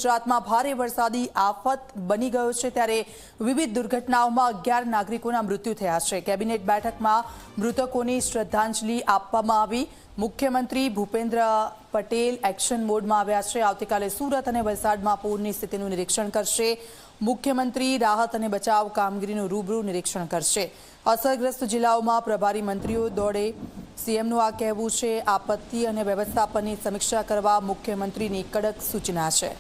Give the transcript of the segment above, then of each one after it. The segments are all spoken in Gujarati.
ગુજરાતમાં ભારે વરસાદી આફત બની ગયો છે ત્યારે વિવિધ દુર્ઘટનાઓમાં 11 નાગરિકોના મૃત્યુ થયા છે। કેબિનેટ બેઠકમાં મૃતકોને શ્રદ્ધાંજલિ આપવામાં આવી। મુખ્યમંત્રી ભૂપેન્દ્ર પટેલ એક્શન મોડમાં આવ્યા છે। આવતીકાલે સુરત અને વલસાડમાં પૂરની સ્થિતિનું નિરીક્ષણ કરશે। મુખ્યમંત્રી રાહત અને બચાવ કામગીરીનું રૂબરૂ નિરીક્ષણ કરશે। અસરગ્રસ્ત જિલ્લાઓમાં પ્રભારી મંત્રીઓ દોડે। સીએમનું આ કહેવું છે। આપત્તિ અને વ્યવસ્થાપનની સમીક્ષા કરવા મુખ્યમંત્રીની કડક સૂચના છે।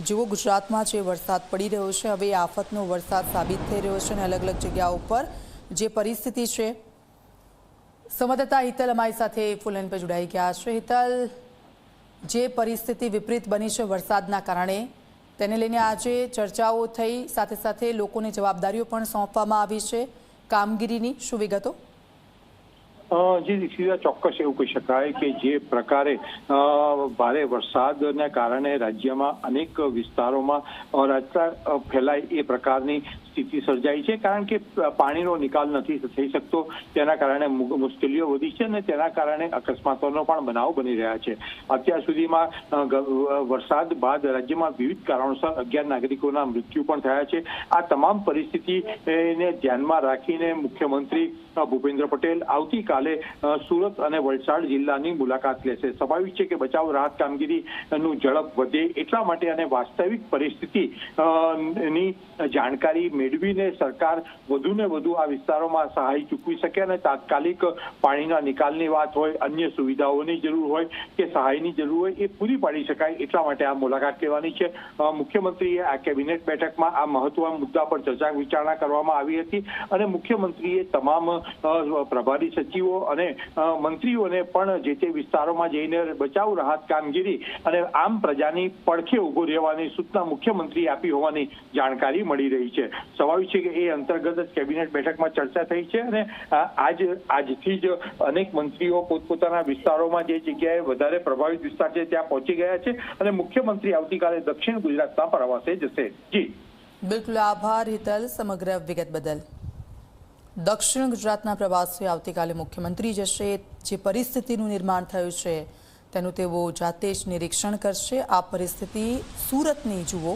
જુઓ, ગુજરાતમાં જે વરસાદ પડી રહ્યો છે હવે આફતનો વરસાદ સાબિત થઈ રહ્યો છે અને અલગ અલગ જગ્યાઓ પર જે પરિસ્થિતિ છે। સંવાદદાતા હિતલ અમારી સાથે ફોન પર જોડાઈ ગયા છે। હિતલ, જે પરિસ્થિતિ વિપરીત બની છે વરસાદના કારણે તેને લઈને આજે ચર્ચાઓ થઈ, સાથે સાથે લોકોને જવાબદારીઓ પણ સોંપવામાં આવી છે। કામગીરીની શું વિગતો? જી દીક્ષિતા, ચોક્કસ એવું કહી શકાય કે જે પ્રકારે ભારે વરસાદને કારણે રાજ્યમાં અનેક વિસ્તારોમાં અરાજકતા ફેલાય એ પ્રકારની સ્થિતિ સર્જાઈ છે। કારણ કે પાણીનો નિકાલ નથી થઈ શકતો, તેના કારણે મુશ્કેલીઓ વધી છે અને તેના કારણે અકસ્માતોનો પણ બનાવ બની રહ્યા છે। અત્યાર સુધીમાં વરસાદ બાદ રાજ્યમાં વિવિધ કારણોસર 11 નાગરિકોના મૃત્યુ પણ થયા છે। આ તમામ પરિસ્થિતિને ધ્યાનમાં રાખીને મુખ્યમંત્રી ભૂપેન્દ્ર પટેલ આવતીકાલે સુરત અને વલસાડ જિલ્લાની મુલાકાત લેશે। સ્વાભાવિક છે કે બચાવ રાહત કામગીરીનું ઝડપ વધે એટલા માટે અને વાસ્તવિક પરિસ્થિતિની જાણકારી મેળવીને સરકાર વધુને વધુ આ વિસ્તારોમાં સહાય ચૂકવી શકે અને તાત્કાલિક પાણીના નિકાલની વાત હોય, અન્ય સુવિધાઓની જરૂર હોય કે સહાયની જરૂર હોય એ પૂરી પાડી શકાય એટલા માટે આ મુલાકાત લેવાની છે। મુખ્યમંત્રીએ આ કેબિનેટ બેઠકમાં આ મહત્વના મુદ્દા પર ચર્ચા વિચારણા કરવામાં આવી હતી અને મુખ્યમંત્રીએ તમામ પ્રભારી સચિવો અને મંત્રીઓને પણ જે તે વિસ્તારોમાં જઈને બચાવ રાહત કામગીરી અને આમ પ્રજાની પડખે ઉભો રહેવાની સૂચના મુખ્યમંત્રીએ આપી હોવાની જાણકારી મળી રહી છે। સ્વાભાવિક છે કે એ અંતર્ગત જ કેબિનેટ બેઠકમાં ચર્ચા થઈ છે અને આજથી જ અનેક મંત્રીઓ પોતપોતાના વિસ્તારોમાં જે જગ્યાએ વધારે પ્રભાવિત વિસ્તાર છે ત્યાં પહોંચી ગયા છે અને મુખ્યમંત્રી આવતીકાલે દક્ષિણ ગુજરાતના પ્રવાસે જશે। જી બિલકુલ, આભાર હિતલ સમગ્ર વિગત બદલ। દક્ષિણ ગુજરાતના પ્રવાસે આવતીકાલે મુખ્યમંત્રી જશે। જે પરિસ્થિતિનું નિર્માણ થયું છે તેનું તેઓ જાતે જ નિરીક્ષણ કરશે। આ પરિસ્થિતિ સુરતની જુઓ।